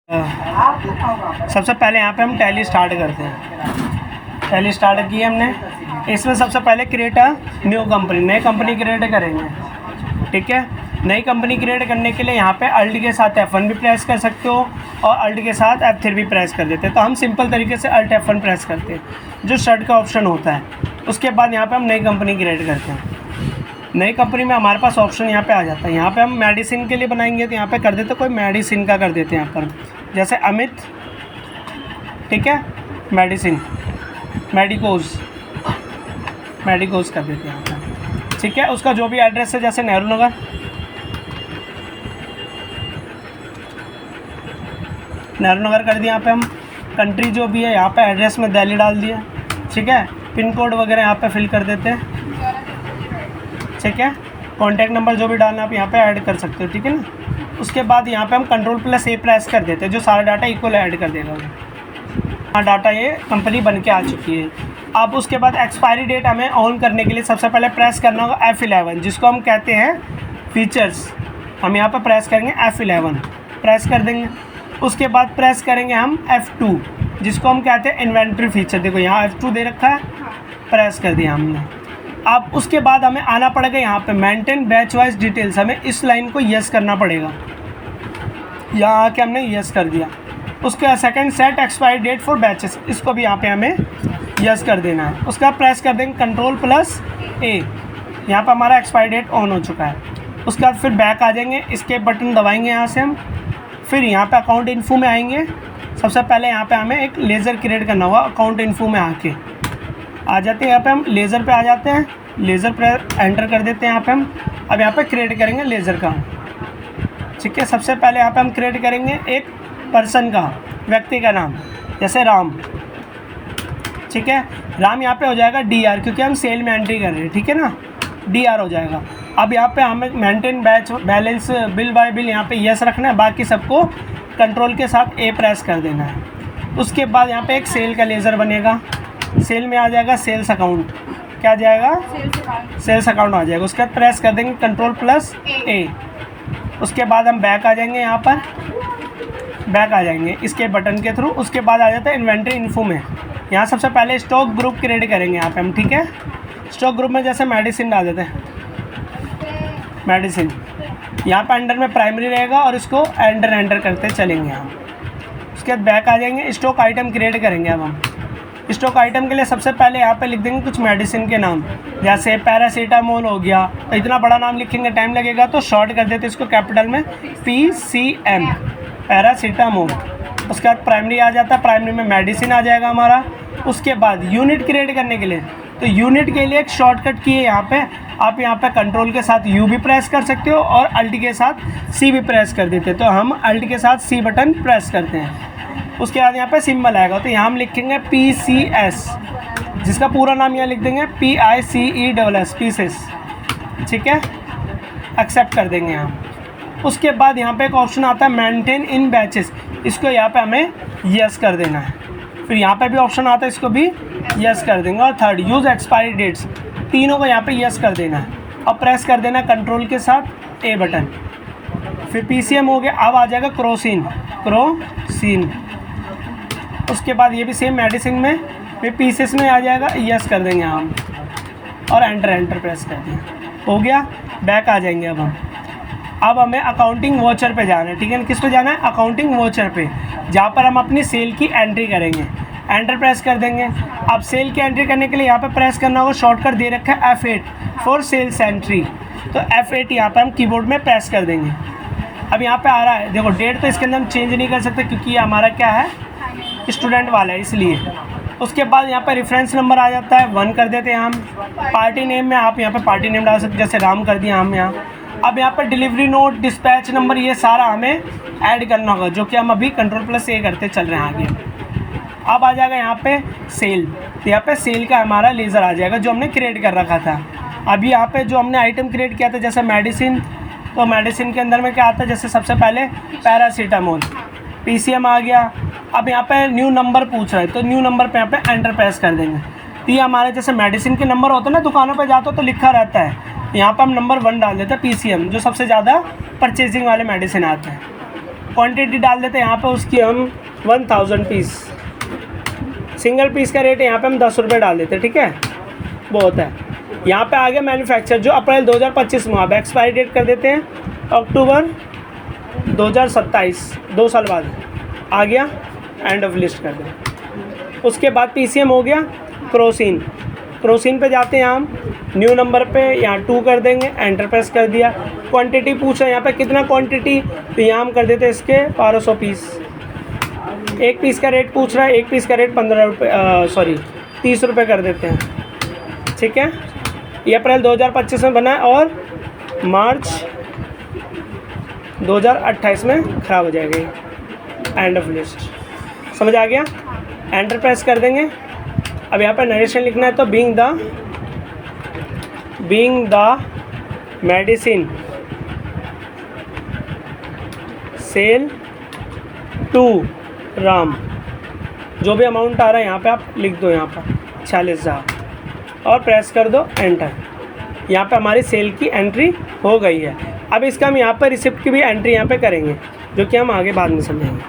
सबसे पहले यहाँ पे हम टैली स्टार्ट करते हैं। टैली स्टार्ट की हमने, इसमें सबसे पहले क्रिएट अ न्यू कंपनी, नई कंपनी क्रिएट करेंगे। ठीक है, नई कंपनी क्रिएट करने के लिए यहाँ पे अल्ट के साथ F1 भी प्रेस कर सकते हो और अल्ट के साथ F3 भी प्रेस कर देते हैं। तो हम सिंपल तरीके से अल्ट F1 प्रेस करते हैं, जो शर्ट का ऑप्शन होता है। उसके बाद यहाँ पे हम नई कंपनी क्रिएट करते हैं। नई कंपनी में हमारे पास ऑप्शन यहाँ पे आ जाता है। यहाँ पे हम मेडिसिन के लिए बनाएंगे तो यहाँ पे कर देते कोई मेडिसिन का कर देते हैं यहाँ पर, जैसे अमित। ठीक है, मेडिसिन, मेडिकोज कर देते हैं यहाँ पर। ठीक है, उसका जो भी एड्रेस है, जैसे नेहरू नगर, कर दिया। यहाँ पे हम कंट्री जो भी है यहाँ पे एड्रेस में दिल्ली डाल दिया। ठीक है, पिन कोड वगैरह यहाँ पे फिल कर देते हैं। ठीक है, कॉन्टैक्ट नंबर जो भी डालना आप यहाँ पे ऐड कर सकते हो। ठीक है ना, उसके बाद यहाँ पे हम Ctrl+A प्रेस कर देते हैं, जो सारा डाटा इक्वल ऐड कर देगा। हाँ, डाटा ये कंपनी बन के आ चुकी है। अब उसके बाद एक्सपायरी डेट हमें ऑन करने के लिए सबसे पहले प्रेस करना होगा F11, जिसको हम कहते हैं फीचर्स। हम यहाँ पर प्रेस करेंगे F11, प्रेस कर देंगे। उसके बाद प्रेस करेंगे हम F2, जिसको हम कहते हैं इन्वेंट्री फीचर। देखो यहाँ F2 दे रखा है, प्रेस कर दिया हमने। अब उसके बाद हमें आना पड़ेगा यहाँ पे मेंटेन बैच वाइज डिटेल्स। हमें इस लाइन को यस करना पड़ेगा। यहाँ आके हमने यस कर दिया। उसके second set expiry date for batches, इसको भी यहाँ पे हमें यस कर देना है। उसके बाद प्रेस कर देंगे Ctrl+A। यहाँ पर हमारा एक्सपायरी डेट ऑन हो चुका है। उसके बाद फिर बैक आ जाएंगे, इसके बटन दबाएंगे यहाँ से हम। फिर यहाँ पे अकाउंट इन्फो में आएंगे। सबसे पहले यहाँ पे हमें एक लेज़र क्रिएट करना होगा। अकाउंट इन्फो में आके आ जाते हैं, यहाँ पे हम लेज़र पे आ जाते हैं। लेज़र पे एंटर कर देते हैं यहाँ पे हम। अब यहाँ पे क्रिएट करेंगे लेज़र का। ठीक है, सबसे पहले यहाँ पे हम क्रिएट करेंगे एक पर्सन का, व्यक्ति का नाम, जैसे राम। ठीक है, राम यहाँ पे हो जाएगा DR, क्योंकि हम सेल में एंट्री कर रहे हैं। ठीक है ना, DR हो जाएगा। अब यहाँ पे हमें maintain batch balance bill bye bill यहाँ पे यस रखना है। बाकी सबको कंट्रोल के साथ A प्रेस कर देना है। उसके बाद यहाँ पे एक सेल का लेज़र बनेगा। सेल में आ जाएगा सेल्स अकाउंट। क्या आ जाएगा? सेल्स अकाउंट आ जाएगा। उसके बाद प्रेस कर देंगे Ctrl+A। उसके बाद हम बैक आ जाएंगे, यहाँ पर बैक आ जाएंगे इसके बटन के थ्रू। उसके बाद आ जाता है इन्वेंट्री इन्फो में। यहाँ सबसे पहले स्टॉक ग्रुप क्रिएट करेंगे यहाँ पे हम। ठीक है, स्टॉक ग्रुप में जैसे मेडिसिन डाल देते हैं, मेडिसिन। यहाँ पर अंडर में प्राइमरी रहेगा और इसको एंटर करते चलेंगे हम। उसके बाद बैक आ जाएंगे, स्टॉक आइटम क्रिएट करेंगे। अब हम स्टॉक आइटम के लिए सबसे पहले यहाँ पे लिख देंगे कुछ मेडिसिन के नाम, जैसे पैरासीटामोल हो गया। तो इतना बड़ा नाम लिखेंगे टाइम लगेगा, तो शॉर्ट कर देते इसको कैपिटल में PCM, पैरासीटामोल। उसके बाद प्राइमरी आ जाता है, प्राइमरी में मेडिसिन आ जाएगा हमारा। उसके बाद यूनिट क्रिएट करने के लिए, तो यूनिट के लिए एक शॉर्टकट की है यहाँ पे। आप यहाँ पे कंट्रोल के साथ U भी प्रेस कर सकते हो और अल्ट के साथ C भी प्रेस कर देते हैं। तो हम अल्ट के साथ C बटन प्रेस करते हैं। उसके बाद यहाँ पे सिंबल आएगा, तो यहाँ हम लिखेंगे PCS, जिसका पूरा नाम यहाँ लिख देंगे PICESS, पीसेस। ठीक है, एक्सेप्ट कर देंगे हम। उसके बाद यहाँ पे एक ऑप्शन आता है मेंटेन इन बैचेस, इसको यहाँ पे हमें यस कर देना है। फिर यहाँ पे भी ऑप्शन आता है, इसको भी यस कर देंगे। और थर्ड यूज़ एक्सपायरी डेट्स, तीनों को यहाँ पे यस कर देना है और प्रेस कर देना कंट्रोल के साथ A बटन। फिर PCM हो गया। अब आ जाएगा क्रोसिन। उसके बाद ये भी सेम मेडिसिन में फिर पीसेस में आ जाएगा, यस कर देंगे हम और एंटर प्रेस कर दिया। हो गया, बैक आ जाएंगे। अब हमें अकाउंटिंग वॉचर पे जाना है। ठीक है, किस पे जाना है? अकाउंटिंग वॉचर पे, जहाँ पर हम अपनी सेल की एंट्री करेंगे। एंटर प्रेस कर देंगे। अब सेल की एंट्री करने के लिए यहाँ पे प्रेस करना होगा, शॉर्टकट दे रखा है F8 फॉर सेल्स एंट्री। तो F8 यहाँ पर हम कीबोर्ड में प्रेस कर देंगे। अब यहाँ पे आ रहा है, देखो डेट तो इसके अंदर हम चेंज नहीं कर सकते, क्योंकि ये हमारा क्या है, स्टूडेंट वाला है, इसलिए। उसके बाद यहाँ पर रेफरेंस नंबर आ जाता है, 1 कर देते हैं हम। पार्टी नेम में आप यहाँ पे पार्टी नेम डाल सकते, जैसे राम कर दिया हम यहाँ। अब यहाँ पर डिलीवरी नोट, डिस्पैच नंबर, ये सारा हमें ऐड करना होगा, जो कि हम अभी Ctrl+A करते चल रहे हैं आगे। अब आ जाएगा यहाँ पे सेल, तो यहाँ पे सेल का हमारा लेज़र आ जाएगा, जो हमने क्रिएट कर रखा था। अभी यहाँ पे जो हमने आइटम क्रिएट किया था, जैसे मेडिसिन, तो मेडिसिन के अंदर में क्या आता है, जैसे सबसे पहले पैरासीटामोल, PCM आ गया। अब यहाँ पे न्यू नंबर पूछ रहा है, तो न्यू नंबर पे यहाँ पे एंटर प्रेस कर देंगे। तो ये हमारे जैसे मेडिसिन के नंबर होते हैं ना, दुकानों पे जाते हो तो लिखा रहता है, यहाँ पर हम नंबर 1 डाल देते हैं, PCM, जो सबसे ज़्यादा परचेजिंग वाले मेडिसिन आते हैं। क्वांटिटी डाल देते हैं यहाँ पे उसकी हम 1000 पीस, सिंगल पीस का रेट यहाँ पे हम 10 रुपये डाल देते हैं, ठीक है, बहुत है। यहाँ पे आगे मैन्युफैक्चर जो अप्रैल 2025 में, अब एक्सपायरी डेट कर देते हैं अक्टूबर 2027, 2 साल बाद आ गया, एंड ऑफ लिस्ट कर दें। उसके बाद पीसीएम हो गया, क्रोसिन, क्रोसिन पे जाते हैं हम, न्यू नंबर पे यहाँ 2 कर देंगे, एंटर प्रेस कर दिया। क्वांटिटी पूछ रहा है यहाँ पे कितना क्वांटिटी, तो यहाँ हम कर देते हैं इसके 1200 पीस। एक पीस का रेट पूछ रहा है, एक पीस का रेट 15 रुपये, सॉरी 30 रुपये कर देते हैं, ठीक है। ये अप्रैल 2025 में बना है और मार्च 2028 में ख़राब हो जाएगा ये, एंड ऑफ लिस्ट। समझ आ गया, एंटर प्रेस कर देंगे। अब यहाँ पर नरेशन लिखना है, तो being the medicine sell to Ram, जो भी अमाउंट आ रहा है यहाँ पे आप लिख दो, यहाँ पर 46,000 और प्रेस कर दो एंटर। यहाँ पे हमारी सेल की एंट्री हो गई है। अब इसका हम यहाँ पर रिसिप्ट की भी एंट्री यहाँ पे करेंगे, जो कि हम आगे बाद में समझेंगे।